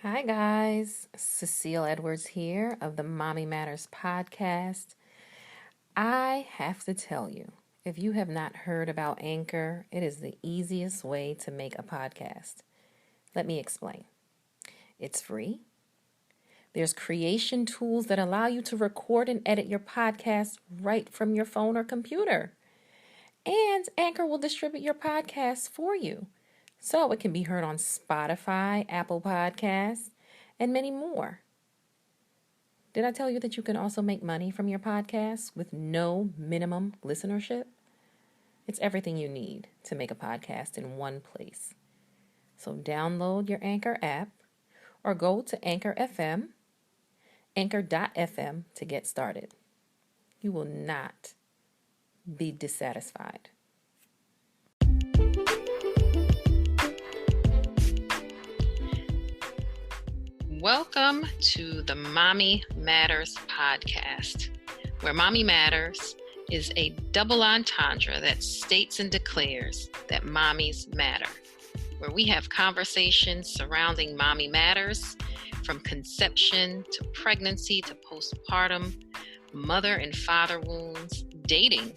Hi, guys. Cecile Edwards here of the Mommy Matters podcast. I have to tell you, if you have not heard about Anchor, it is the easiest way to make a podcast. Let me explain. It's free. There's creation tools that allow you to record and edit your podcast right from your phone or computer. And Anchor will distribute your podcast for you, so it can be heard on Spotify, Apple Podcasts, and many more. Did I tell you that you can also make money from your podcast with no minimum listenership? It's everything you need to make a podcast in one place. So download your Anchor app or go to Anchor FM, anchor.fm to get started. You will not be dissatisfied. Welcome to the Mommy Matters podcast, where Mommy Matters is a double entendre that states and declares that mommies matter, where we have conversations surrounding mommy matters, from conception to pregnancy to postpartum, mother and father wounds, dating,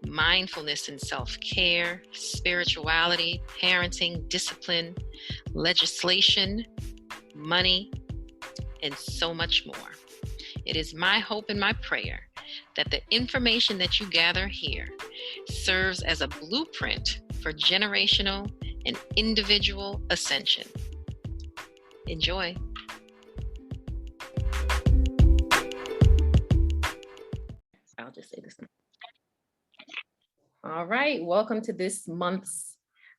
mindfulness and self-care, spirituality, parenting, discipline, legislation, money, and so much more. It is my hope and my prayer that the information that you gather here serves as a blueprint for generational and individual ascension. Enjoy. I'll just say this. All right, welcome to this month's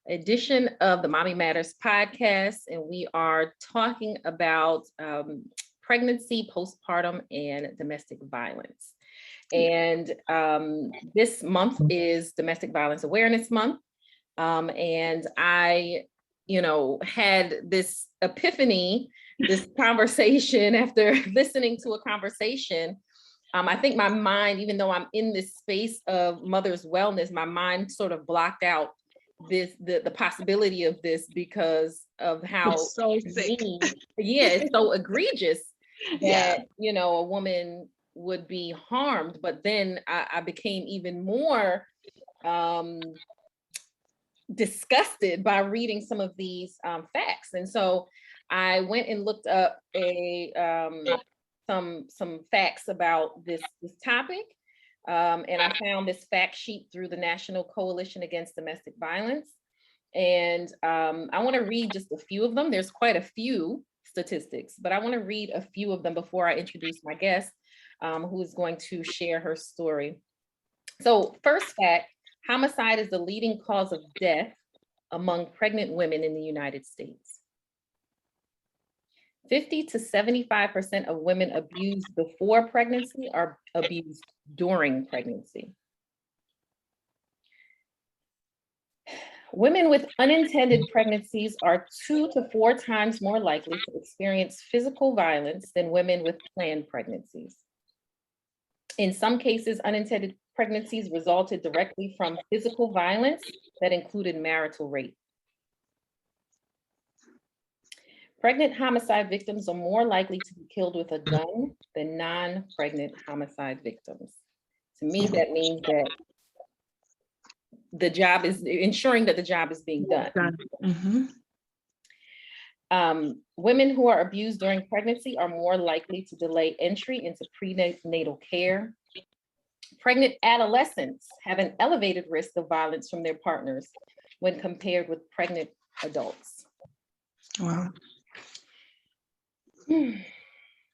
edition of the Mommy Matters podcast, and we are talking about pregnancy, postpartum, and domestic violence. And this month is Domestic Violence Awareness Month, and I, had this epiphany, this conversation after listening to a conversation. I think my mind, even though I'm in this space of mother's wellness, my mind sort of blocked out the possibility of this because of how it's so sick. It's so egregious that a woman would be harmed. But then I became even more disgusted by reading some of these facts, and so I went and looked up some facts about this topic. And I found this fact sheet through the National Coalition Against Domestic Violence. And I want to read just a few of them. There's quite a few statistics, but I want to read a few of them before I introduce my guest, who is going to share her story. So first fact, homicide is the leading cause of death among pregnant women in the United States. 50 to 75% of women abused before pregnancy are abused during pregnancy. Women with unintended pregnancies are 2 to 4 times more likely to experience physical violence than women with planned pregnancies. In some cases, unintended pregnancies resulted directly from physical violence that included marital rape. Pregnant homicide victims are more likely to be killed with a gun than non-pregnant homicide victims. To me, that means that the job is ensuring that the job is being done. Mm-hmm. Women who are abused during pregnancy are more likely to delay entry into prenatal care. Pregnant adolescents have an elevated risk of violence from their partners when compared with pregnant adults. Wow.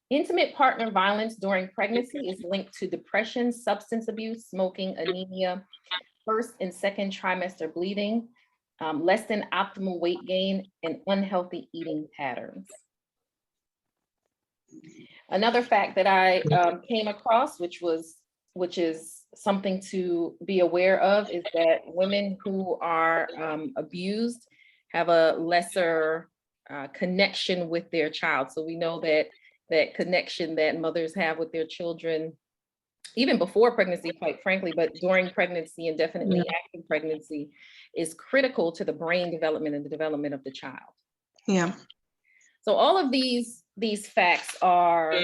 Intimate partner violence during pregnancy is linked to depression, substance abuse, smoking, anemia, first and second trimester bleeding, less than optimal weight gain, and unhealthy eating patterns. Another fact that I came across, which is something to be aware of, is that women who are abused have a lesser connection with their child. So we know that connection that mothers have with their children, even before pregnancy, quite frankly, but during pregnancy and definitely after pregnancy, is critical to the brain development and the development of the child. Yeah. So all of these facts are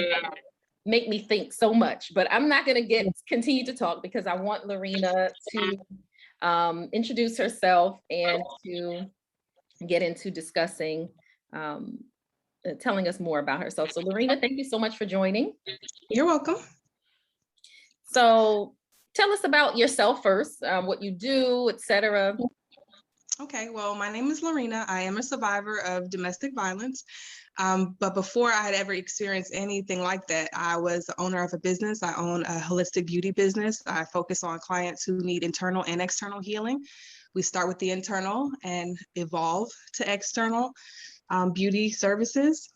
make me think so much, but I'm not going to continue to talk because I want Lorina to introduce herself and to get into discussing, telling us more about herself. So Lorina, thank you so much for joining. You're welcome. So tell us about yourself first, what you do, etc. Okay, well, my name is Lorina. I am a survivor of domestic violence. But before I had ever experienced anything like that, I was the owner of a business. I own a holistic beauty business. I focus on clients who need internal and external healing. We start with the internal and evolve to external beauty services.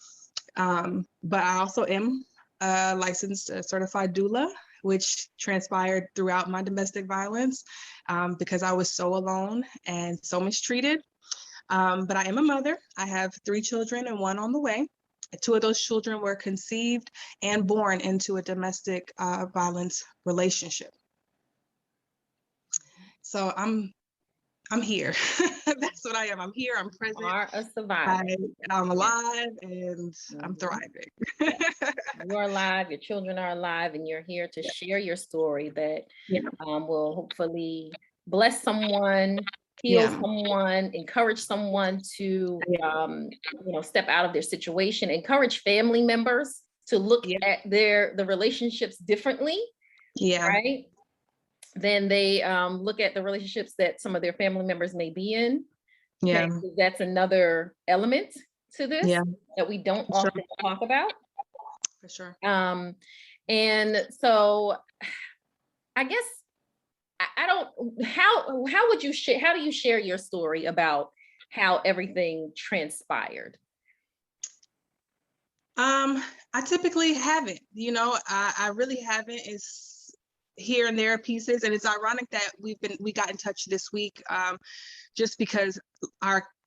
But I also am a licensed certified doula, which transpired throughout my domestic violence because I was so alone and so mistreated. But I am a mother. I have 3 children and 1 on the way. 2 of those children were conceived and born into a domestic violence relationship. So I'm here. That's what I am. I'm here. I'm present. You are a survivor. I'm alive and I'm thriving. You are alive. Your children are alive, and you're here to share your story that will hopefully bless someone, heal someone, encourage someone to step out of their situation, encourage family members to look at the relationships differently. Right? Then they look at the relationships that some of their family members may be in. Okay, so that's another element to this that we don't often talk about. For sure. And so I guess I don't, how would you share, how do you share your story about how everything transpired? I typically haven't, I really haven't. It's here and there pieces, and it's ironic that we got in touch this week just because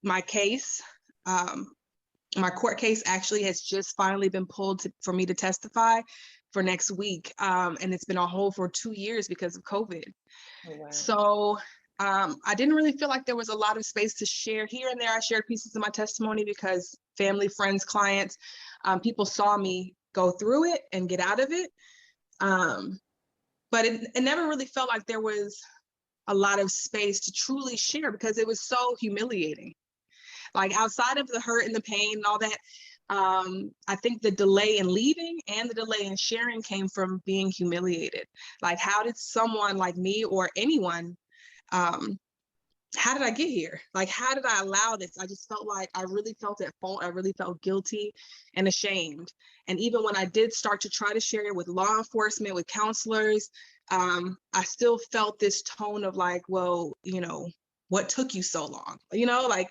my case, my court case actually has just finally been pulled for me to testify for next week, and it's been on hold for 2 years because of COVID. Oh, wow. So I didn't really feel like there was a lot of space to share. Here and there I shared pieces of my testimony because family, friends, clients, people saw me go through it and get out of it. But it never really felt like there was a lot of space to truly share because it was so humiliating. Like outside of the hurt and the pain and all that, I think the delay in leaving and the delay in sharing came from being humiliated. Like, how did someone like me or anyone, how did I get here? Like, how did I allow this? I just felt like I really felt at fault. I really felt guilty and ashamed. And even when I did start to try to share it with law enforcement, with counselors, I still felt this tone of like, well, what took you so long? Like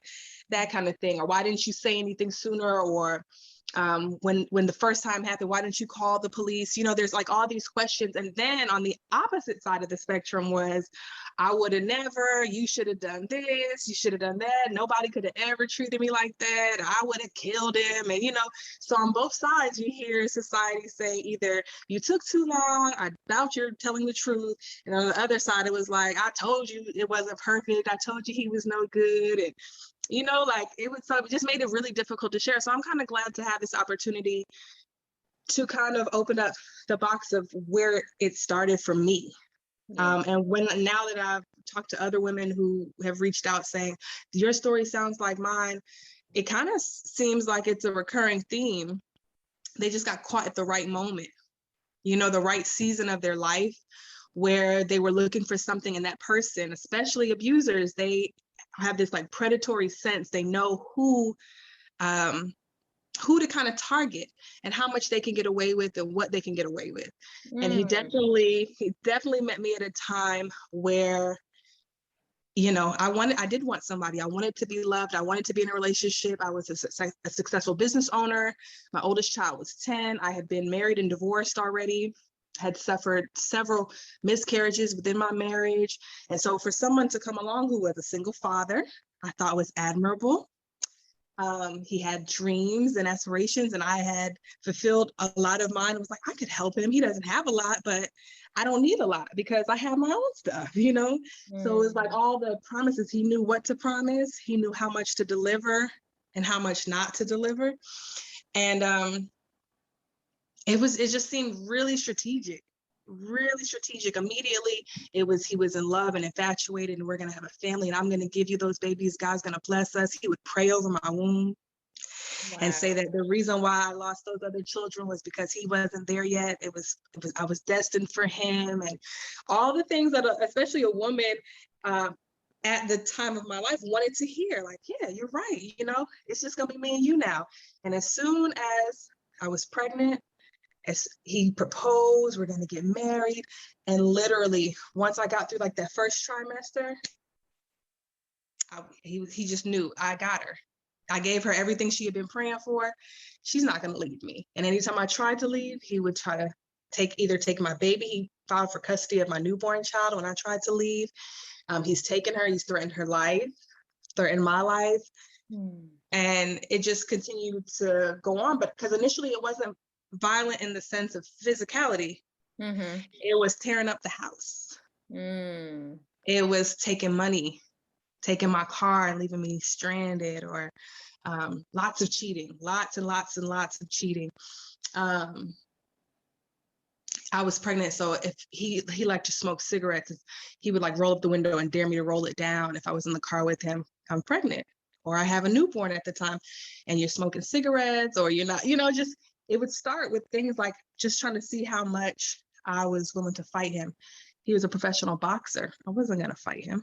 that kind of thing. Or why didn't you say anything sooner? Or when the first time happened, why didn't you call the police? There's like all these questions. And then on the opposite side of the spectrum was, I would have never, you should have done this, you should have done that. Nobody could have ever treated me like that. I would have killed him. And, so on both sides, you hear society say either you took too long, I doubt you're telling the truth. And on the other side, it was like, I told you it wasn't perfect. I told you he was no good. And like it just made it really difficult to share. So I'm kind of glad to have this opportunity to kind of open up the box of where it started for me. And now that I've talked to other women who have reached out saying, your story sounds like mine, it kind of seems like it's a recurring theme. They just got caught at the right moment, the right season of their life where they were looking for something in that person, especially abusers. They have this like predatory sense. They know who to kind of target and how much they can get away with and what they can get away with. And he definitely met me at a time where, I did want somebody. I wanted to be loved. I wanted to be in a relationship. I was a successful business owner. My oldest child was 10. I had been married and divorced already, had suffered several miscarriages within my marriage. And so for someone to come along who was a single father, I thought was admirable. He had dreams and aspirations, and I had fulfilled a lot of mine. It was like, I could help him. He doesn't have a lot, but I don't need a lot because I have my own stuff, So it was like all the promises. He knew what to promise. He knew how much to deliver. and how much not to deliver. And it just seemed really strategic. Immediately, he was in love and infatuated, and we're going to have a family, and I'm going to give you those babies. God's going to bless us. He would pray over my womb. Wow. And say that the reason why I lost those other children was because he wasn't there yet. I was destined for him, and all the things that especially a woman at the time of my life wanted to hear. Like, yeah, you're right. You know, it's just going to be me and you now. And as soon as I was pregnant, as he proposed, we're going to get married. And literally, once I got through like that first trimester, he just knew I got her. I gave her everything she had been praying for. She's not going to leave me. And anytime I tried to leave, he would try to take my baby. He filed for custody of my newborn child when I tried to leave. He's taken her. He's threatened her life, threatened my life. And it just continued to go on. But because initially it wasn't violent in the sense of physicality. It was tearing up the house. It was taking money, taking my car and leaving me stranded, or lots of cheating, lots and lots of cheating. I was pregnant, so if he liked to smoke cigarettes, he would like roll up the window and dare me to roll it down if I was in the car with him. I'm pregnant, or I have a newborn at the time, and you're smoking cigarettes, or you're not, just, it would start with things like just trying to see how much I was willing to fight him. He was a professional boxer. I wasn't going to fight him.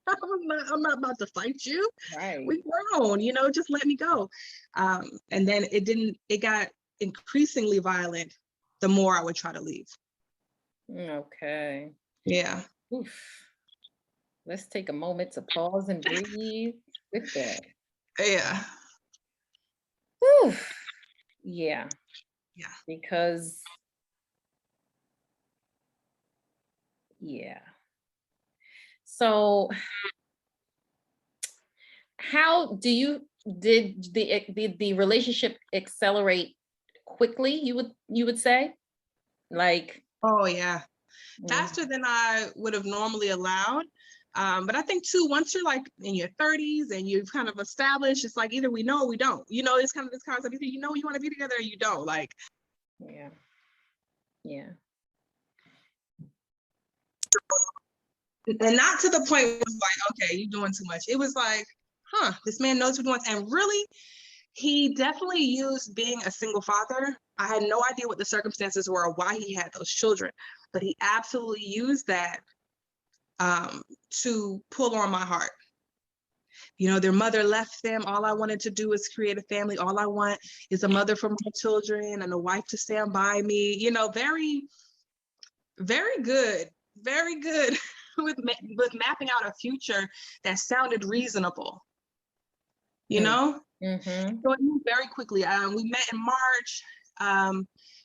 I'm not about to fight you. Right. We grown, just let me go. And then it got increasingly violent the more I would try to leave. Okay. Yeah. Oof. Let's take a moment to pause and breathe with that. Yeah. Oof. Yeah. Yeah. Because, yeah. So how did the relationship accelerate quickly, you would say? Like, oh yeah, faster than I would have normally allowed. But I think too, once you're like in your 30s and you've kind of established, it's like either we know or we don't. It's kind of this concept, either you want to be together or you don't. Like, yeah. Yeah. And not to the point where it was like, okay, you're doing too much. It was like, this man knows what he wants. And really, he definitely used being a single father. I had no idea what the circumstances were or why he had those children, but he absolutely used that to pull on my heart. Their mother left them. All I wanted to do is create a family. All I want is a mother for my children and a wife to stand by me. Very, very good, very good. with mapping out a future that sounded reasonable, So it moved very quickly. We met in March.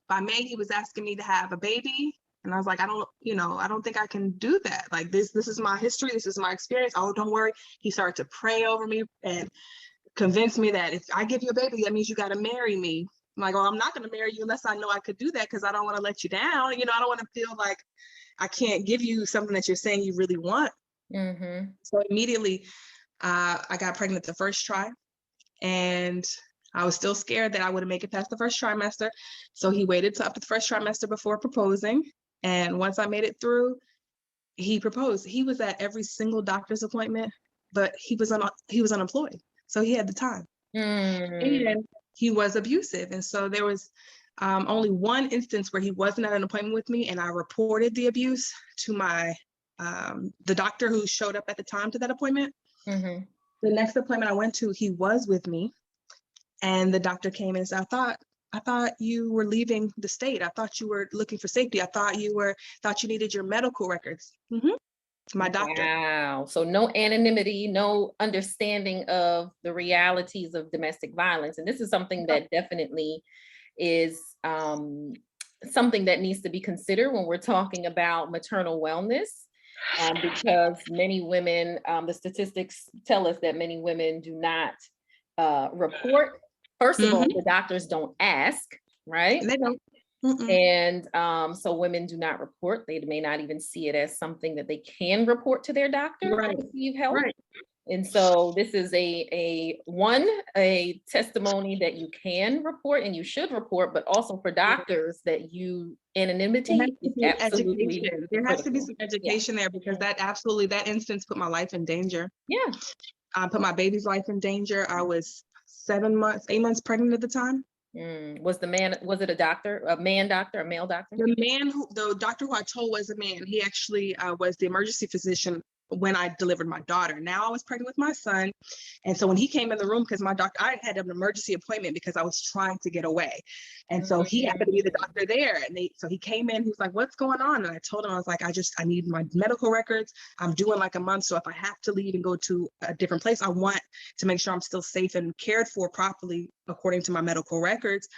By May, he was asking me to have a baby, and I was like, I don't think I can do that. Like this is my history. This is my experience. Oh, don't worry. He started to pray over me and convince me that if I give you a baby, that means you got to marry me. I'm like, well, I'm not going to marry you unless I know I could do that, because I don't want to let you down. I don't want to feel like I can't give you something that you're saying you really want. So immediately I got pregnant the first try, and I was still scared that I wouldn't make it past the first trimester. So he waited till after the first trimester before proposing. And once I made it through, he proposed. He was at every single doctor's appointment, but he was unemployed. So he had the time. And he was abusive. And so there was only one instance where he wasn't at an appointment with me, and I reported the abuse to the doctor who showed up at the time to that appointment. The next appointment I went to, he was with me, and the doctor came and said, I thought you were leaving the state. I thought you were looking for safety. I thought you needed your medical records. My doctor. Wow. So no anonymity, no understanding of the realities of domestic violence. And this is something that definitely is something that needs to be considered when we're talking about maternal wellness, because many women, the statistics tell us that many women do not report. First of all, the doctors don't ask, right? They don't. And so women do not report. They may not even see it as something that they can report to their doctor to receive help. And so this is a testimony that you can report and you should report, but also for doctors that There has anonymity to is be absolutely education. There has to be critical. some education there, because that instance put my life in danger. Yeah. I put my baby's life in danger. I was 8 months pregnant at the time. Was it a male doctor? The doctor who I told was a man. He actually was the emergency physician when I delivered my daughter. Now I was pregnant with my son. And so when he came in the room, because I had an emergency appointment because I was trying to get away. And so he happened to be the doctor there. So he came in, he was like, what's going on? And I told him, I was like, I need my medical records. I'm doing like a month. So if I have to leave and go to a different place, I want to make sure I'm still safe and cared for properly according to my medical records.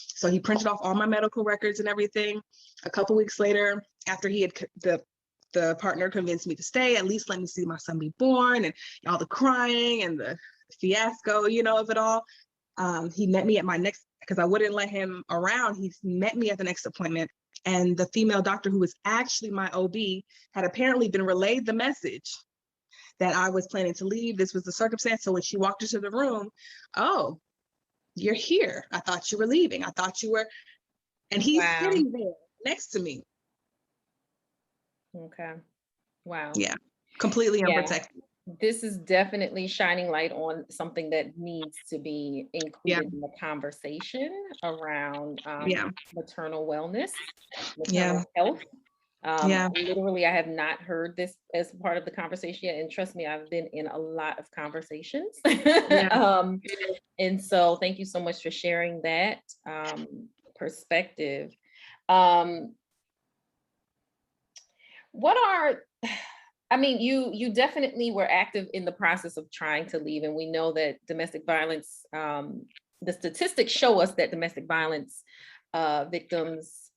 So he printed off all my medical records and everything. A couple weeks later, after the partner convinced me to stay, at least let me see my son be born, and all the crying and the fiasco, of it all. He met me at my next, because I wouldn't let him around. He met me at the next appointment, and the female doctor who was actually my OB had apparently been relayed the message that I was planning to leave. This was the circumstance. So when she walked into the room, oh, you're here. I thought you were leaving. I thought you were. And he's sitting there next to me. Okay. Wow. Yeah. Completely unprotected. This is definitely shining light on something that needs to be included in the conversation around maternal wellness, maternal health. Literally, I have not heard this as part of the conversation yet. And trust me, I've been in a lot of conversations. And so thank you so much for sharing that perspective. You definitely were active in the process of trying to leave. And we know that domestic violence, the statistics show us that domestic violence victims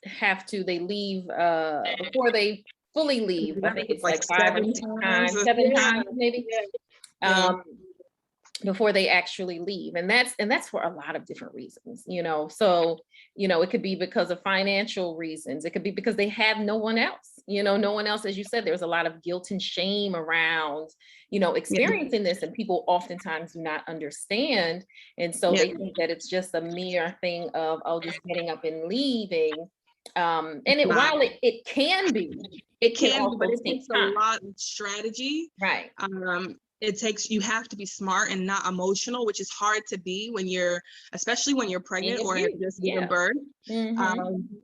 they leave before they fully leave. I think it's like 5 or 6 times, 7 times maybe. Before they actually leave. And that's for a lot of different reasons, So, it could be because of financial reasons. It could be because they have no one else, no one else. As you said, there's a lot of guilt and shame around, experiencing this, and people oftentimes do not understand. And so they think that it's just a mere thing of, just getting up and leaving. While it can be, it can but it takes a lot of strategy. Right. You have to be smart and not emotional, which is hard to be especially when you're pregnant or have just given birth,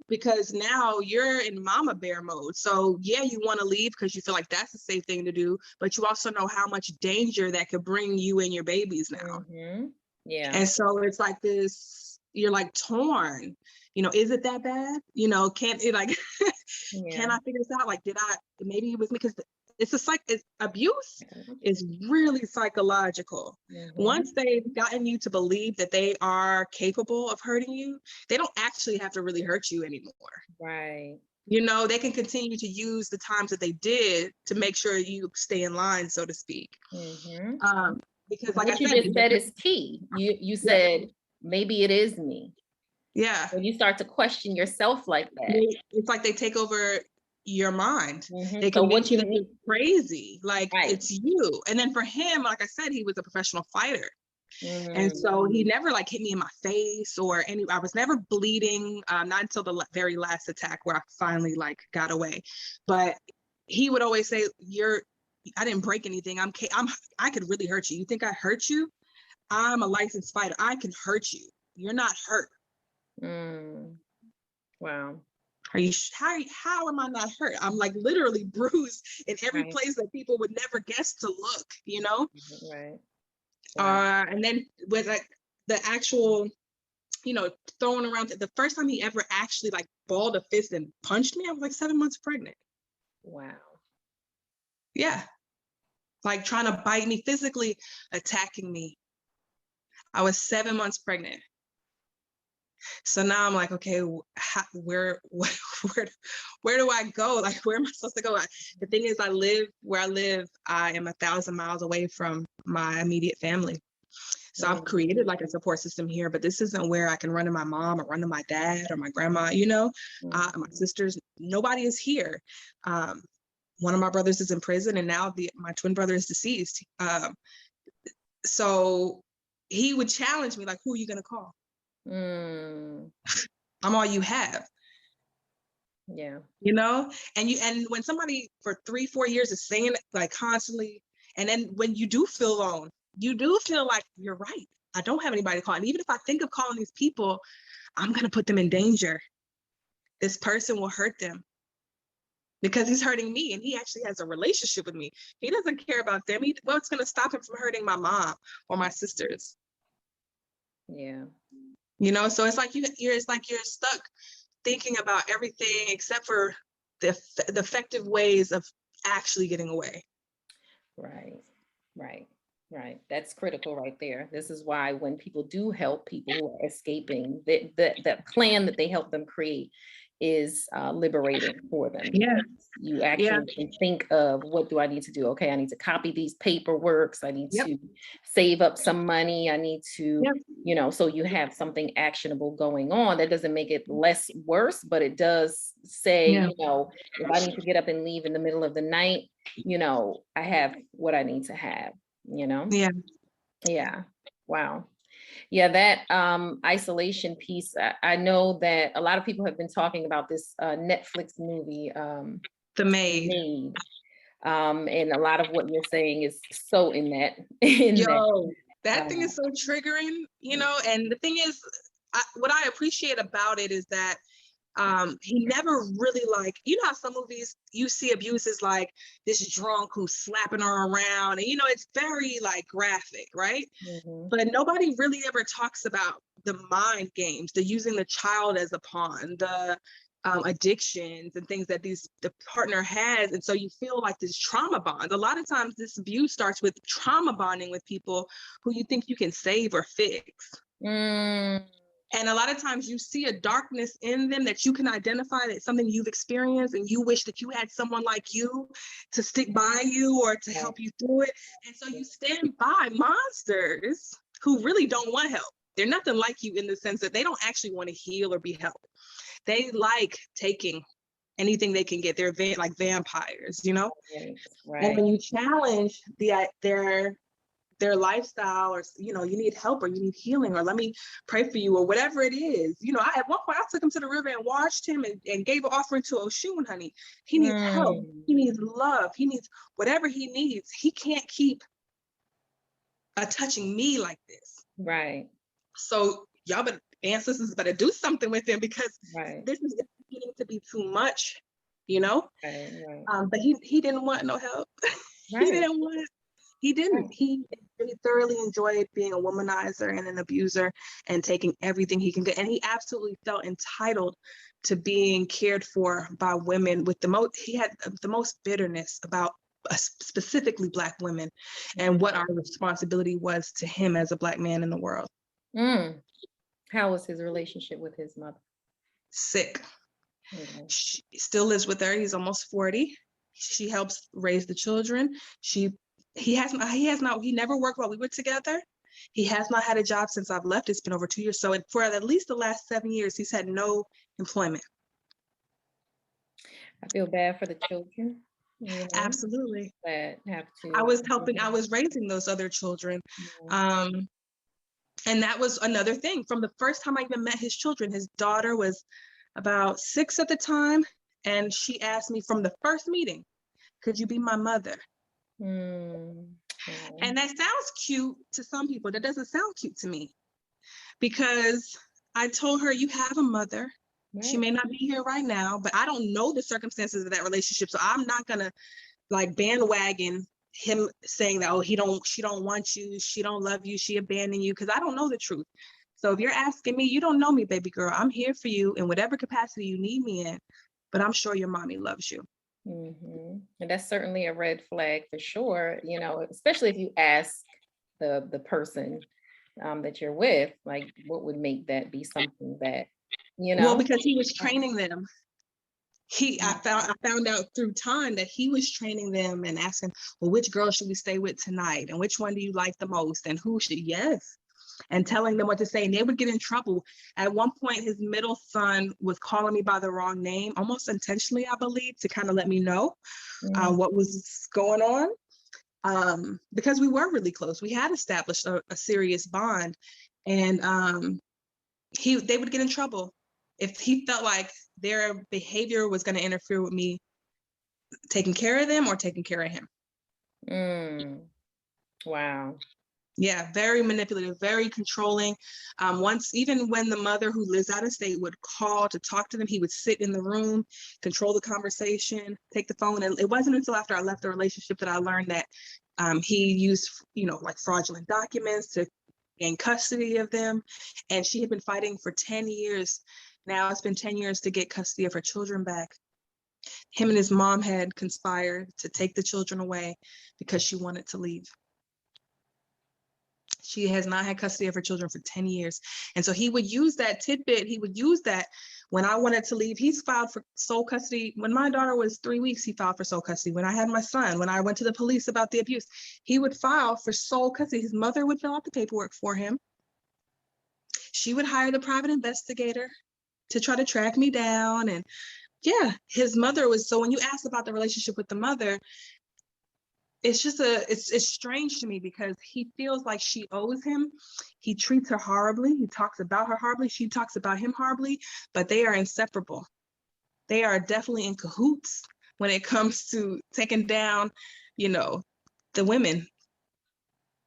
because now you're in mama bear mode. So you want to leave because you feel like that's a safe thing to do, but you also know how much danger that could bring you and your babies now. And so it's like this, you're like torn, is it that bad? Can I figure this out? Like, maybe it was me, because abuse is really psychological. Once they've gotten you to believe that they are capable of hurting you, they don't actually have to really hurt you anymore. Right. They can continue to use the times that they did to make sure you stay in line, so to speak. Because like what you just said is key. You said, maybe it is me. Yeah. When you start to question yourself like that, it's like they take over your mind. They can make you think crazy, like it's you. And then for him, like I said, he was a professional fighter. And so he never hit me in my face I was never bleeding, not until the very last attack where I finally got away. But he would always say, I didn't break anything. I could really hurt you. You think I hurt you? I'm a licensed fighter. I can hurt you. You're not hurt. Wow. How am I not hurt? I'm literally bruised in every place that people would never guess to look, Right. Wow. And then with the actual, throwing around, the first time he ever actually balled a fist and punched me, I was 7 months pregnant. Wow. Yeah. Trying to bite me, physically attacking me. I was 7 months pregnant. So now I'm okay, where do I go? Where am I supposed to go? The thing is, where I live, I am 1,000 miles away from my immediate family. So I've created a support system here, but this isn't where I can run to my mom or run to my dad or my grandma, my sisters. Nobody is here. one of my brothers is in prison, and now my twin brother is deceased. So he would challenge me, like, who are you going to call? I'm all you have. Yeah. You know, and when somebody for 3-4 years is saying it, like, constantly, and then when you do feel alone, you do feel like, you're right, I don't have anybody to call. And even if I think of calling these people, I'm going to put them in danger. This person will hurt them because he's hurting me, and he actually has a relationship with me. He doesn't care about them. What's going to stop him from hurting my mom or my sisters? Yeah. You know, so it's like you're stuck thinking about everything except for the effective ways of actually getting away. Right. That's critical right there. This is why when people do help people who are escaping, the plan that they help them create is liberating for them. Yeah. You actually can think of, what do I need to do? Okay, I need to copy these paperworks. I need to save up some money. I need to, so you have something actionable going on. That doesn't make it less worse, but it does say, if I need to get up and leave in the middle of the night, I have what I need to have, Yeah. Wow. Yeah, that isolation piece. I know that a lot of people have been talking about this Netflix movie, The Maid. And a lot of what you're saying is so in that. That thing is so triggering, and the thing is, what I appreciate about it is that he never really, like, how some movies you see abuse is like this drunk who's slapping her around, and it's very, like, graphic, right? But nobody really ever talks about the mind games, the using the child as a pawn, the addictions and things that the partner has. And so you feel like this trauma bond. A lot of times this abuse starts with trauma bonding with people who you think you can save or fix. And a lot of times you see a darkness in them that you can identify, that's something you've experienced, and you wish that you had someone like you to stick by you or to help you through it. And so you stand by monsters who really don't want help. They're nothing like you in the sense that they don't actually want to heal or be helped. They like taking anything they can get. They're like vampires, Right. And when you challenge their lifestyle, or you need help, or you need healing, or let me pray for you, or whatever it is, at one point I took him to the river and washed him and gave an offering to Oshun, honey. He needs help, he needs love, he needs whatever he needs. He can't keep touching me like this, right? So y'all ancestors better do something with him, because this is getting to be too much, Right. But he didn't want no help. He didn't. He thoroughly enjoyed being a womanizer and an abuser and taking everything he can get. And he absolutely felt entitled to being cared for by women with he had the most bitterness about specifically Black women and what our responsibility was to him as a Black man in the world. How was his relationship with his mother? Sick. She still lives with her. He's almost 40. She helps raise the children. He never worked while we were together. He has not had a job since I've left. It's been over 2 years. So for at least the last 7 years, he's had no employment. I feel bad for the children. Absolutely. That have to. I was raising those other children. And that was another thing. From the first time I even met his children, his daughter was about 6 at the time. And she asked me from the first meeting, could you be my mother? And that sounds cute to some people. That doesn't sound cute to me, because I told her, you have a mother. She may not be here right now, but I don't know the circumstances of that relationship. So I'm not going to like bandwagon him saying that, she don't want you, she don't love you, she abandoned you, because I don't know the truth. So if you're asking me, you don't know me, baby girl. I'm here for you in whatever capacity you need me in, but I'm sure your mommy loves you. And that's certainly a red flag for sure, especially if you ask the person that you're with, like, what would make that be something that, Well, because he was training them. I found out through time that he was training them and asking, well, which girl should we stay with tonight? And which one do you like the most? And who should, yes. and telling them what to say, and they would get in trouble. At one point, his middle son was calling me by the wrong name, almost intentionally, I believe, to kind of let me know what was going on, because we were really close. We had established a serious bond, and they would get in trouble if he felt like their behavior was going to interfere with me taking care of them or taking care of him. Wow. Yeah, very manipulative, very controlling. Even when the mother who lives out of state would call to talk to them, he would sit in the room, control the conversation, take the phone. And it wasn't until after I left the relationship that I learned that he used, like fraudulent documents to gain custody of them. And she had been fighting for 10 years. Now it's been 10 years to get custody of her children back. Him and his mom had conspired to take the children away because she wanted to leave. She has not had custody of her children for 10 years. And so he would use that tidbit. He would use that when I wanted to leave. He's filed for sole custody. When my daughter was 3 weeks, he filed for sole custody. When I had my son, when I went to the police about the abuse, he would file for sole custody. His mother would fill out the paperwork for him. She would hire the private investigator to try to track me down. And yeah, his mother was, so when you asked about the relationship with the mother, it's just it's strange to me because he feels like she owes him. He treats her horribly. He talks about her horribly. She talks about him horribly, but they are inseparable. They are definitely in cahoots when it comes to taking down, the women.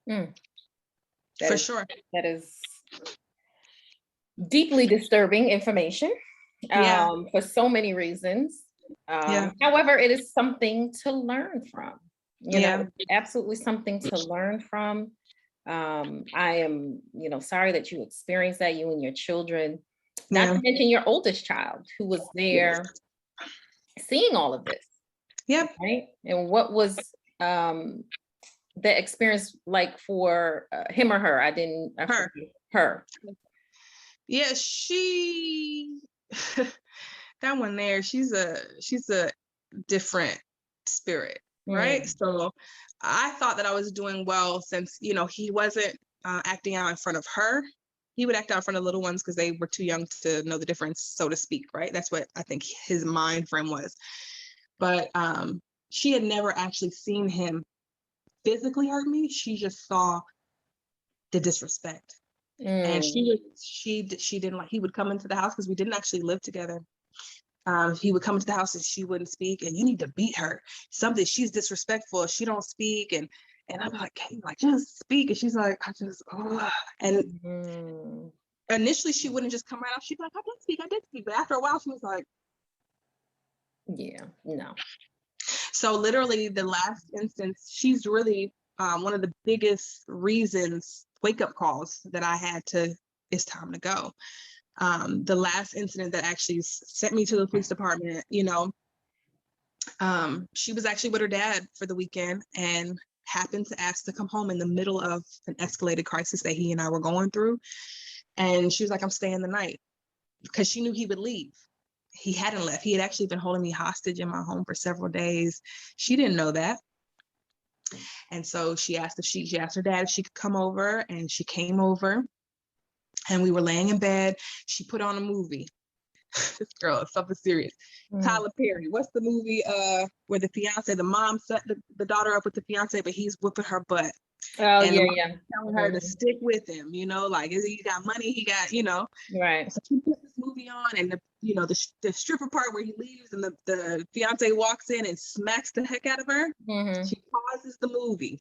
For sure. That is deeply disturbing information for so many reasons. However, it is something to learn from. Absolutely something to learn from. I am, sorry that you experienced that, you and your children, not to mention your oldest child who was there seeing all of this. Yep. Right. And what was the experience like for him or her? Her. Yeah, she, that one there, she's a different spirit. Right. So I thought that I was doing well since, he wasn't acting out in front of her. He would act out in front of little ones because they were too young to know the difference, so to speak. Right. That's what I think his mind frame was. But she had never actually seen him physically hurt me. She just saw the disrespect. And she didn't like, he would come into the house because we didn't actually live together. He would come into the house and she wouldn't speak, and you need to beat her. She's disrespectful. She don't speak. And I'm like, hey, just speak. And she's like, and initially she wouldn't just come right out. She'd be like, I did speak. But after a while, she was like, yeah, no. So literally the last instance, she's really one of the biggest reasons, wake-up calls that I had to, it's time to go. The last incident that actually sent me to the police department, she was actually with her dad for the weekend and happened to ask to come home in the middle of an escalated crisis that he and I were going through. And she was like, I'm staying the night, because she knew he would leave. He hadn't left. He had actually been holding me hostage in my home for several days. She didn't know that. And so she asked her dad if she could come over, and she came over. And we were laying in bed. She put on a movie. This girl is something serious. Tyler Perry. What's the movie where the mom set the daughter up with the fiance, but he's whipping her butt? Oh, and yeah. Telling her to stick with him, like, he got money, he got, Right. So she put this movie on, and the stripper part where he leaves and the fiance walks in and smacks the heck out of her. She pauses the movie.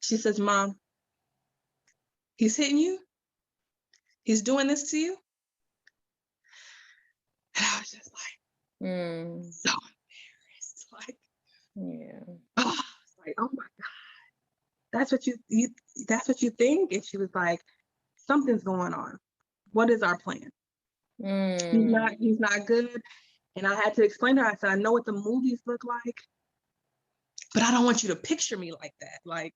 She says, Mom, he's hitting you? He's doing this to you? And I was just like, so embarrassed. Like, it's like, oh my God, that's what you think? And she was like, something's going on. What is our plan? He's not good. And I had to explain to her, I said, I know what the movies look like, but I don't want you to picture me like that. Like,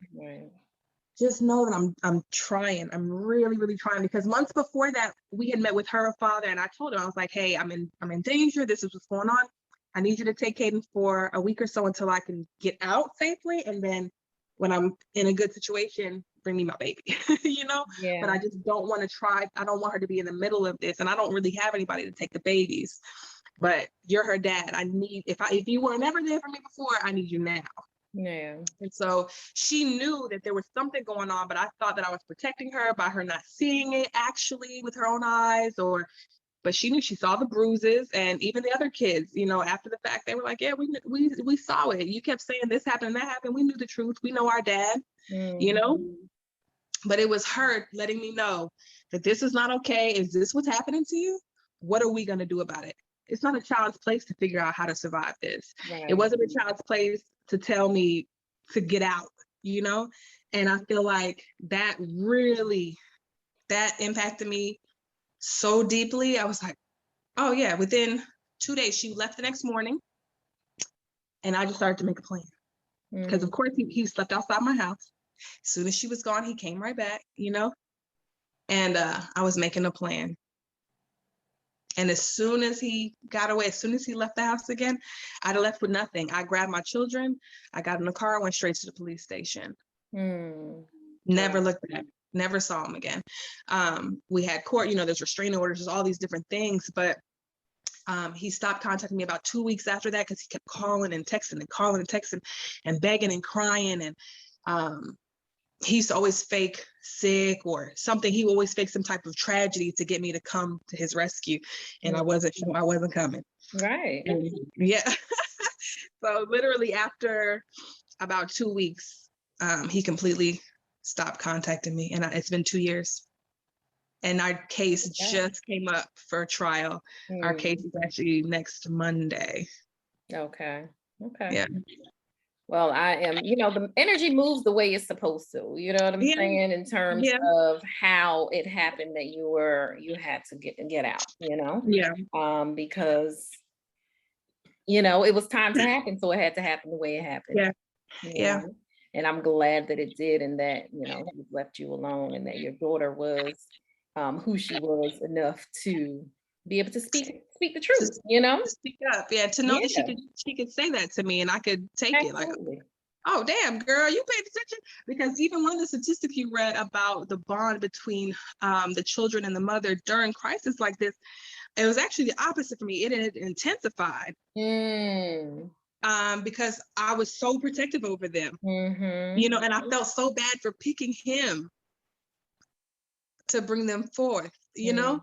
just know that I'm trying. I'm really, really trying, because months before that, we had met with her father, and I told her, I was like, hey, I'm in danger. This is what's going on. I need you to take Caden for a week or so until I can get out safely. And then when I'm in a good situation, bring me my baby, you know, but Yeah. I just don't want to try. I don't want her to be in the middle of this. And I don't really have anybody to take the babies, but you're her dad. I need, if you were never there for me before, I need you now. Yeah. And so she knew that there was something going on, but I thought that I was protecting her by her not seeing it actually with her own eyes, but she knew. She saw the bruises, and even the other kids, you know, after the fact, they were like, yeah, we saw it. You kept saying this happened and that happened. We knew the truth. We know our dad, you know, but it was her letting me know that this is not okay. Is this what's happening to you? What are we going to do about it? It's not a child's place to figure out how to survive this. Right. It wasn't a child's place to tell me to get out, you know? And I feel like that impacted me so deeply. I was like, oh yeah, within 2 days, she left the next morning, and I just started to make a plan. Because of course he slept outside my house. As soon as she was gone, he came right back, you know? And I was making a plan. And as soon as he got away, as soon as he left the house again, I'd left with nothing. I grabbed my children, I got in the car, went straight to the police station. Never looked back, never saw him again. We had court, you know, there's restraining orders, there's all these different things, but he stopped contacting me about 2 weeks after that because he kept calling and texting and begging and crying. And he used to always fake sick or something. He would always fake some type of tragedy to get me to come to his rescue. And I wasn't coming. Right. And, yeah. So literally after about 2 weeks, he completely stopped contacting me. And it's been 2 years. And our case just came up for trial. Our case is actually next Monday. Okay. Yeah. Well, I am, you know, the energy moves the way it's supposed to, you know what I'm saying, in terms of how it happened that you had to get out, you know? Yeah. Because, you know, it was time to happen, so it had to happen the way it happened. Yeah. Yeah. Know? And I'm glad that it did, and that, you know, he left you alone, and that your daughter was who she was enough to be able to speak the truth, you know? To speak up, to know that she could say that to me and I could take it like, oh damn girl, you paid attention. Because even one of the statistics you read about the bond between the children and the mother during crisis like this, it was actually the opposite for me. It had intensified because I was so protective over them, you know, and I felt so bad for picking him to bring them forth, you know?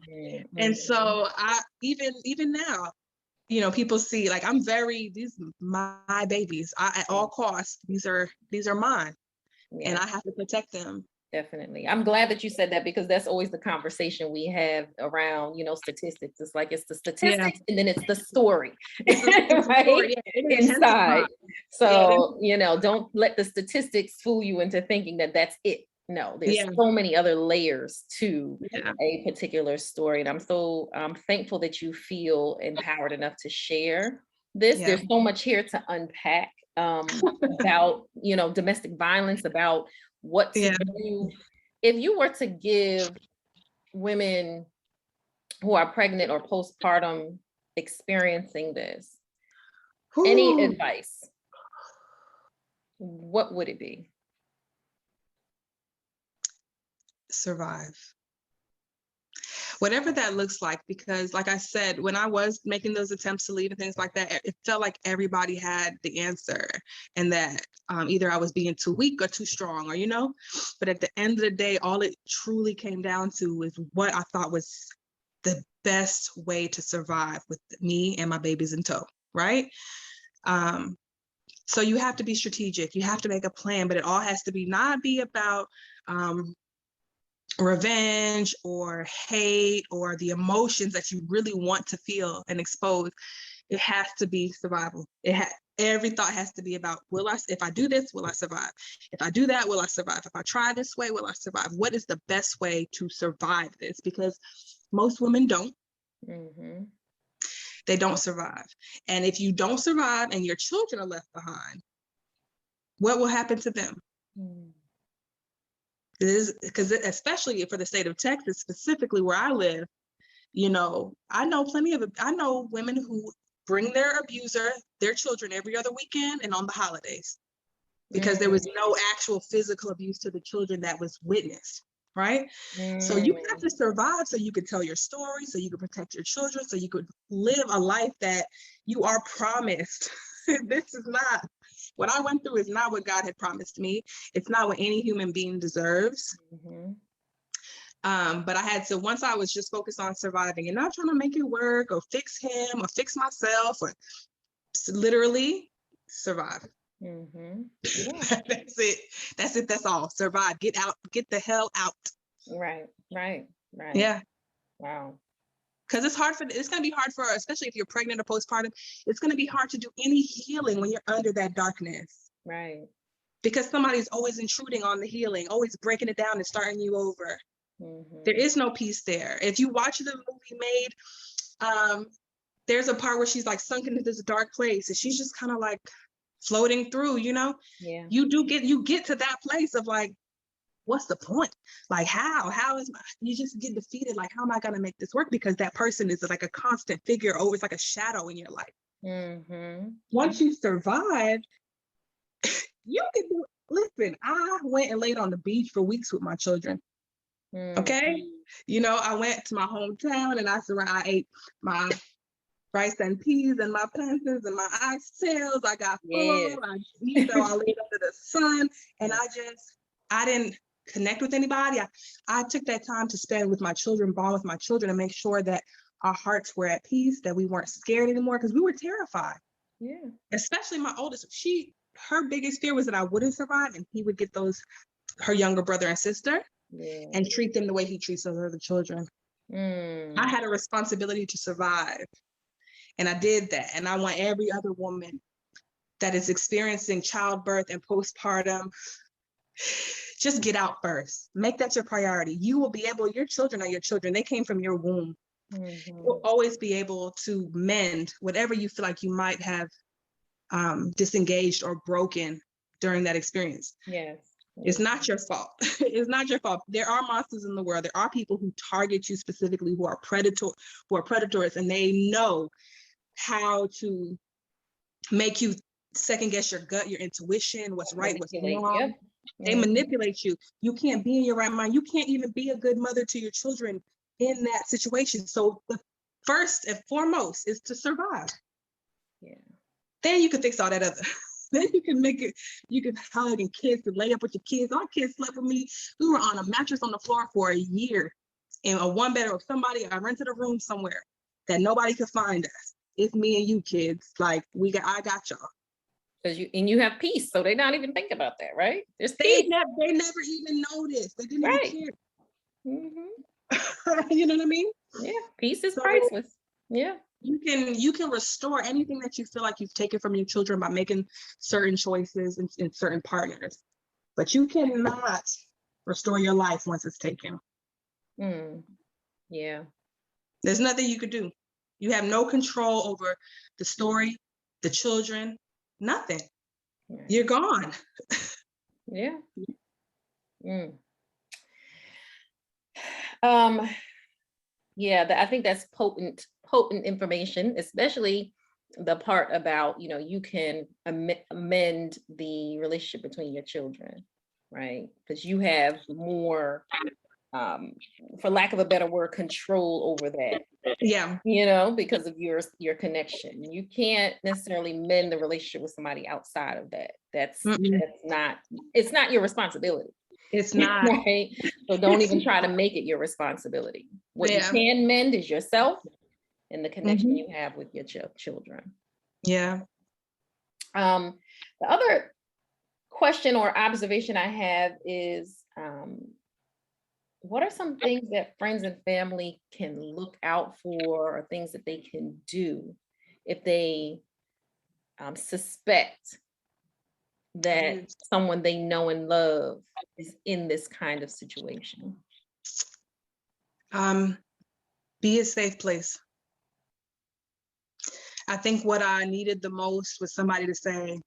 And so I even now, you know, people see like these my babies. At all costs, these are mine. And I have to protect them. Definitely. I'm glad that you said that, because that's always the conversation we have around, you know, statistics. It's like, it's the statistics and then it's the story, right? Inside. So, you know, don't let the statistics fool you into thinking that that's it. No, there's so many other layers to a particular story. And I'm so thankful that you feel empowered enough to share this. There's so much here to unpack about, you know, domestic violence, about what to do. If you were to give women who are pregnant or postpartum experiencing this any advice, what would it be? Survive. Whatever that looks like, because like I said, when I was making those attempts to leave and things like that, it felt like everybody had the answer, and that either I was being too weak or too strong, or, you know, but at the end of the day, all it truly came down to is what I thought was the best way to survive with me and my babies in tow, right? So you have to be strategic, you have to make a plan, but it all has to not be about revenge or hate or the emotions that you really want to feel and expose. It has to be survival. Every thought has to be about, if I do this, will I survive? If I do that, will I survive? If I try this way, will I survive? What is the best way to survive this? Because most women don't. They don't survive. And if you don't survive and your children are left behind, what will happen to them? Because especially for the state of Texas, specifically where I live, you know, I know women who bring their abuser, their children, every other weekend and on the holidays. because there was no actual physical abuse to the children that was witnessed, right? So you have to survive so you could tell your story, so you could protect your children, so you could live a life that you are promised. This is not, what I went through is not what God had promised me. It's not what any human being deserves. But I had to, once I was just focused on surviving and not trying to make it work or fix him or fix myself, or literally survive. Yeah. That's it. That's it. That's all. Survive. Get out. Get the hell out. Right. Yeah. Wow. Because it's going to be hard for, especially if you're pregnant or postpartum, it's going to be hard to do any healing when you're under that darkness. Right. Because somebody's always intruding on the healing, always breaking it down and starting you over. There is no peace there. If you watch the movie Made, there's a part where she's like sunk into this dark place and she's just kind of like floating through, you know? Yeah. You get to that place of like, what's the point? Like, how is you just get defeated? Like, how am I going to make this work? Because that person is like a constant figure, always like a shadow in your life. Once you survive, you can do it. Listen, I went and laid on the beach for weeks with my children. Okay. You know, I went to my hometown and I ate my rice and peas and my plantains and my oxtails. I got full. I laid under the sun, and I didn't connect with anybody. I took that time to spend with my children, bond with my children, and make sure that our hearts were at peace, that we weren't scared anymore, because we were terrified. Yeah. Especially my oldest. Her biggest fear was that I wouldn't survive, and he would get her younger brother and sister. Yeah. And treat them the way he treats those other children. I had a responsibility to survive. And I did that. And I want every other woman that is experiencing childbirth and postpartum, just get out first. Make that your priority. You will be able, your children are your children. They came from your womb. You'll always be able to mend whatever you feel like you might have disengaged or broken during that experience. Yes. It's not your fault. It's not your fault. There are monsters in the world. There are people who target you specifically, who are predators, and they know how to make you second guess your gut, your intuition, what's right, what's wrong. Yep. They manipulate you. You can't be in your right mind. You can't even be a good mother to your children in that situation. So the first and foremost is to survive. Yeah. Then you can fix all that other. Then you can make it, you can hug and kiss and lay up with your kids. Our kids slept with me. We were on a mattress on the floor for a year in a one bedroom. I rented a room somewhere that nobody could find us. It's me and you kids. Like I got y'all. Because you have peace, so they not even think about that, right? There's They peace. never even noticed. They didn't even care. You know what I mean? Yeah, peace is priceless. Yeah. You can restore anything that you feel like you've taken from your children by making certain choices and certain partners, but you cannot restore your life once it's taken. Yeah. There's nothing you could do. You have no control over the story, the children, nothing. Right. You're gone. Yeah. Yeah, I think that's potent information, especially the part about, you can amend the relationship between your children, right? Because you have more, for lack of a better word, control over that. Yeah. Because of your connection. You can't necessarily mend the relationship with somebody outside of that. It's not your responsibility. It's not. Right? So don't even try to make it your responsibility. What you can mend is yourself and the connection you have with your children. Yeah. The other question or observation I have is, what are some things that friends and family can look out for, or things that they can do if they suspect that someone they know and love is in this kind of situation? Be a safe place. I think what I needed the most was somebody to say,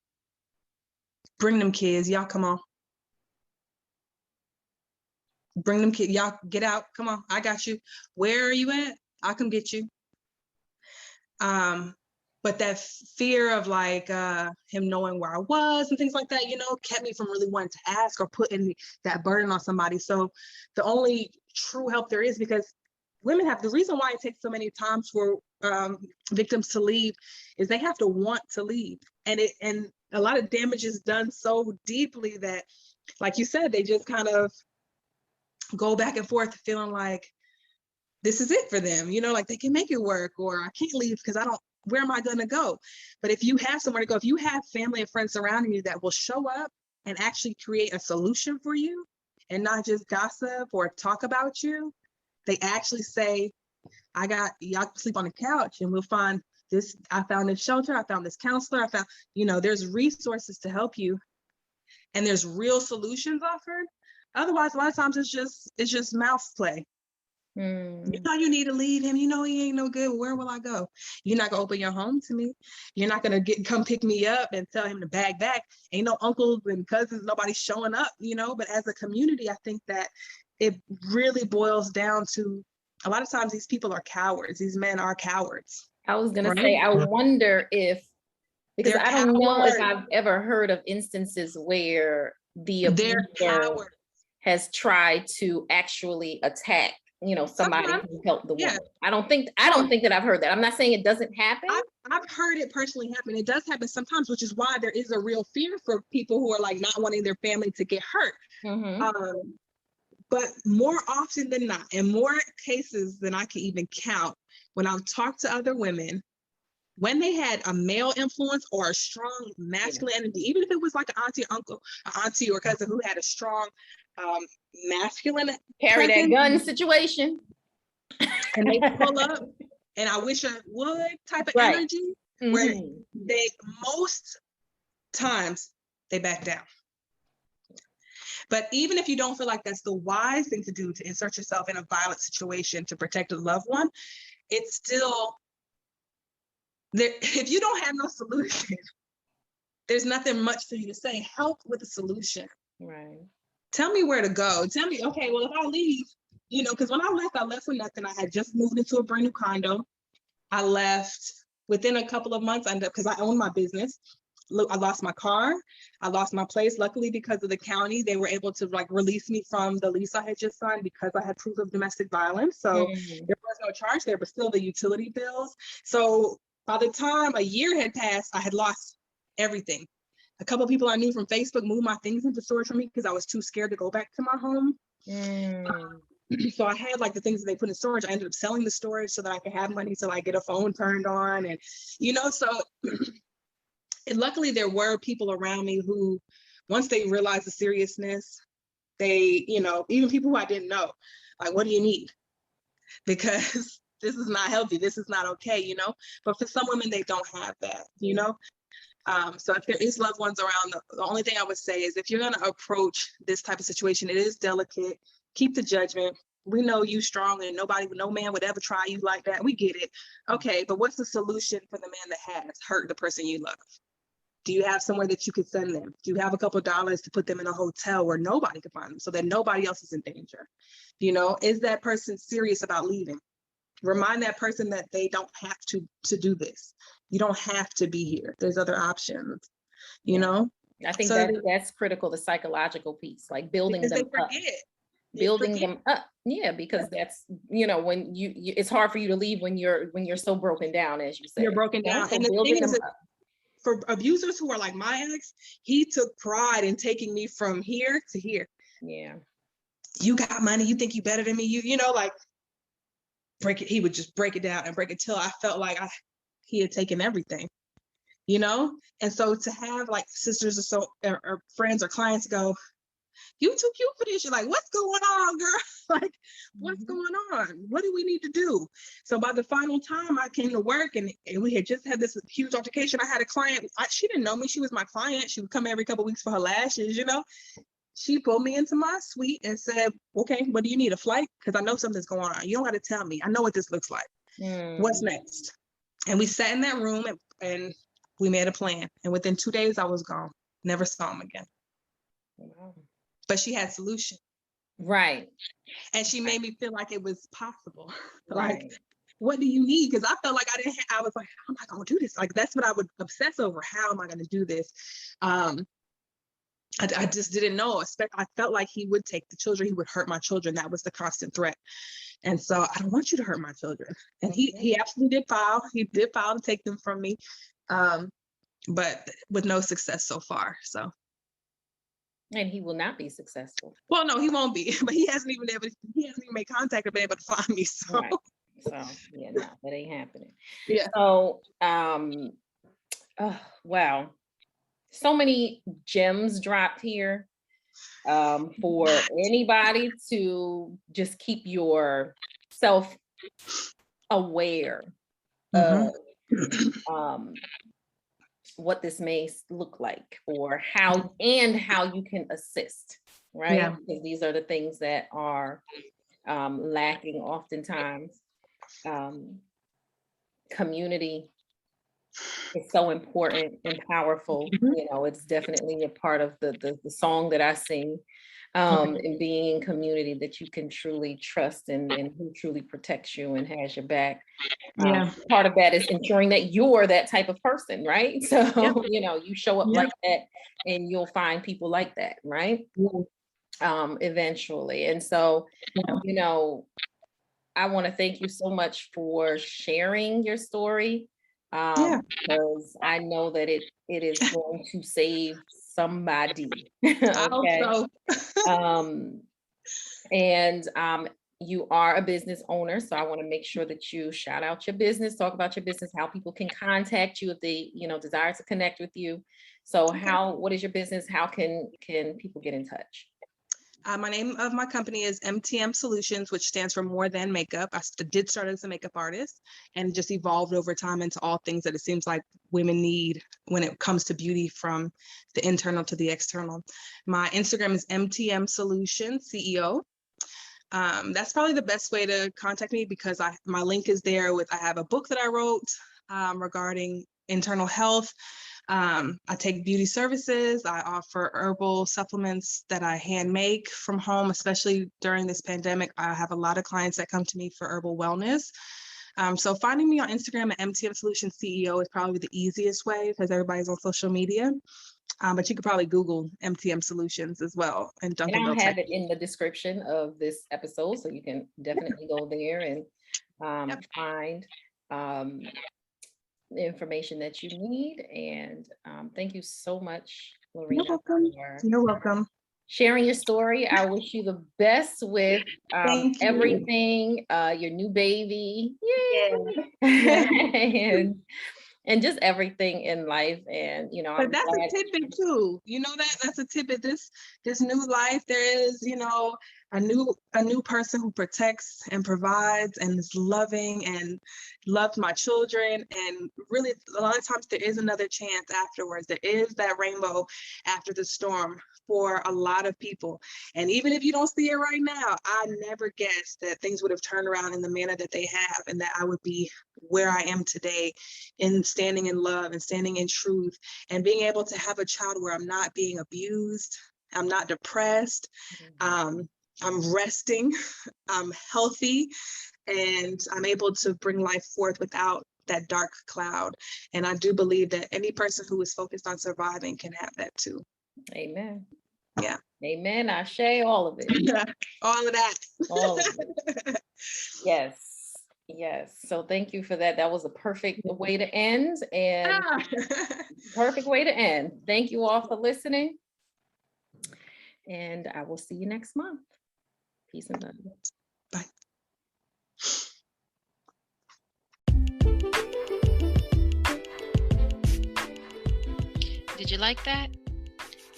bring them kids, y'all come on. Bring them kids, y'all get out, come on, I got you. Where are you at? I'll come get you. But But that fear of like him knowing where I was and things like that, kept me from really wanting to ask or putting that burden on somebody. So the only true help there is, because women have, the reason why it takes so many times for victims to leave is they have to want to leave. And a lot of damage is done so deeply that, like you said, they just kind of go back and forth feeling like this is it for them, like they can make it work, or I can't leave because where am I going to go? But if you have somewhere to go, if you have family and friends surrounding you that will show up and actually create a solution for you and not just gossip or talk about you, they actually say, y'all can sleep on the couch and we'll find this. I found this shelter. I found this counselor. I found, there's resources to help you, and there's real solutions offered. Otherwise, a lot of times it's just mouth play. You need to leave him. He ain't no good. Where will I go? You're not gonna open your home to me. You're not gonna come pick me up and tell him to bag back. Ain't no uncles and cousins, nobody showing up, But as a community, I think that it really boils down to, a lot of times these people are cowards. These men are cowards. I was gonna say, I wonder if, because I don't know if I've ever heard of instances where the abuser has tried to actually attack somebody who helped the woman. I don't think that I've heard that. I'm not saying it doesn't happen. I've heard it personally happen. It does happen sometimes, which is why there is a real fear for people who are like not wanting their family to get hurt. But more often than not, in more cases than I can even count, when I've talked to other women, when they had a male influence or a strong masculine energy, even if it was like an auntie, uncle, an auntie or cousin who had a strong masculine carry that gun situation, and they pull up, and I wish I would type of energy, where they most times they back down. But even if you don't feel like that's the wise thing to do, to insert yourself in a violent situation to protect a loved one, it's still there. If you don't have no solution, there's nothing much for you to say. Help with the solution. Right. Tell me where to go. Tell me, okay, well, if I leave, because when I left for nothing. I had just moved into a brand new condo. I left within a couple of months, because I own my business. Look, I lost my car. I lost my place. Luckily, because of the county, they were able to release me from the lease I had just signed because I had proof of domestic violence. So there was no charge there, but still the utility bills. So by the time a year had passed, I had lost everything. A couple of people I knew from Facebook moved my things into storage for me because I was too scared to go back to my home. So I had the things that they put in storage. I ended up selling the storage so that I could have money to get a phone turned on, and so. And luckily, there were people around me who, once they realized the seriousness, they, even people who I didn't know, what do you need? Because this is not healthy. This is not okay, But for some women, they don't have that, So if there is loved ones around, the only thing I would say is, if you're going to approach this type of situation, it is delicate. Keep the judgment. We know you strong, and no man would ever try you like that. We get it. Okay, but what's the solution for the man that has hurt the person you love? Do you have somewhere that you could send them? Do you have a couple of dollars to put them in a hotel where nobody can find them so that nobody else is in danger? Is that person serious about leaving? Remind that person that they don't have to do this. You don't have to be here. There's other options, I think that's critical, the psychological piece, building them up. Building them up. Yeah, because that's, when you it's hard for you to leave when you're so broken down, as you said. You're broken down. So and the thing is, for abusers who are like my ex, he took pride in taking me from here to here. Yeah. You got money. You think you better than me. Break it. He would just break it down and break it till I felt like he had taken everything, And so to have sisters or friends or clients go, you too cute for this. You're like, what's going on, girl? What's going on? What do we need to do? So by the final time I came to work and we had just had this huge altercation, I had a client. She didn't know me. She was my client. She would come every couple of weeks for her lashes, She pulled me into my suite and said, okay, what do you need, a flight? Because I know something's going on. You don't got to tell me. I know what this looks like. What's next? And we sat in that room and we made a plan. And within 2 days, I was gone. Never saw him again. Wow. But she had solution. Right. And she made me feel like it was possible. Right. what do you need? Because I felt like I was like, how am I going to do this? Like, that's what I would obsess over. How am I going to do this? I just didn't know. I felt like he would take the children. He would hurt my children. That was the constant threat. And so I don't want you to hurt my children. And he absolutely did file. He did file to take them from me, but with no success so far. So. And he will not be successful. Well, no, he won't be. But he hasn't even made contact or been able to find me. So. Right. So yeah, no, that ain't happening. Yeah. So wow. So many gems dropped here for anybody to just keep yourself aware of what this may look like, or how you can assist, right? Yeah. Because these are the things that are lacking oftentimes. Community is so important and powerful. You know, it's definitely a part of the song that I sing, and being in community that you can truly trust and who truly protects you and has your back. Part of that is ensuring that you're that type of person, right? So, you know, you show up like that and you'll find people like that, right? Eventually. And so, you know, I want to thank you so much for sharing your story, because I know that it is going to save somebody. Okay? I hope so. And you are a business owner, so I want to make sure that you shout out your business, talk about your business, how people can contact you if they, you know, desire to connect with you. So what is your business? How can people get in touch? My name of my company is MTM Solutions, which stands for More Than Makeup. I did start as a makeup artist and just evolved over time into all things that it seems like women need when it comes to beauty, from the internal to the external. My Instagram is MTM Solutions CEO. That's probably the best way to contact me, because my link is there I have a book that I wrote regarding internal health. I take beauty services. I offer herbal supplements that I hand make from home, especially during this pandemic. I have a lot of clients that come to me for herbal wellness. So finding me on Instagram at MTM Solutions CEO is probably the easiest way, because everybody's on social media. But you could probably Google MTM Solutions as well. And I'll have it in the description of this episode, so you can definitely go there and find the information that you need. And thank you so much, Lorina. You're welcome. Sharing your story. I wish you the best with everything, your new baby. Yay! and just everything in life. And, you know, but that's a tidbit too. You know, that's a tidbit. This new life, there is, you know, a new person who protects and provides and is loving and loves my children. And really, a lot of times there is another chance afterwards. There is that rainbow after the storm for a lot of people. And even if you don't see it right now, I never guessed that things would have turned around in the manner that they have, and that I would be where I am today, in standing in love and standing in truth, and being able to have a child where I'm not being abused, I'm not depressed, I'm resting, I'm healthy, and I'm able to bring life forth without that dark cloud. And I do believe that any person who is focused on surviving can have that too. Amen. Yeah. Amen. Ashe, all of it. All of that. All of it. Yes. Yes. So thank you for that. That was a perfect way to end, and perfect way to end. Thank you all for listening. And I will see you next month. Peace and love. Bye. Did you like that?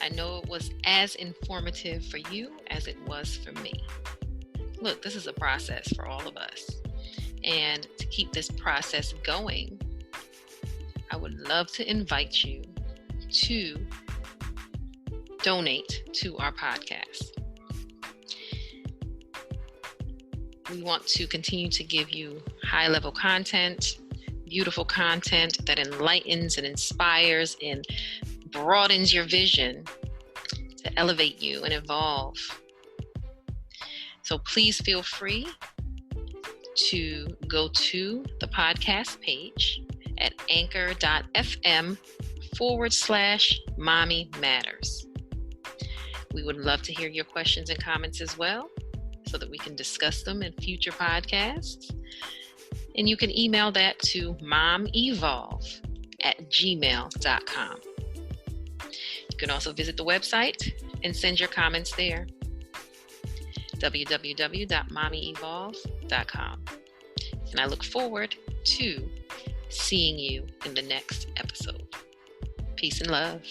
I know it was as informative for you as it was for me. Look, this is a process for all of us. And to keep this process going, I would love to invite you to donate to our podcast. We want to continue to give you high-level content, beautiful content that enlightens and inspires and broadens your vision to elevate you and evolve. So please feel free to go to the podcast page at anchor.fm/Mommy Matters. We would love to hear your questions and comments as well, so that we can discuss them in future podcasts. And you can email that to momevolve@gmail.com. You can also visit the website and send your comments there, www.mommyevolve.com. And I look forward to seeing you in the next episode. Peace and love.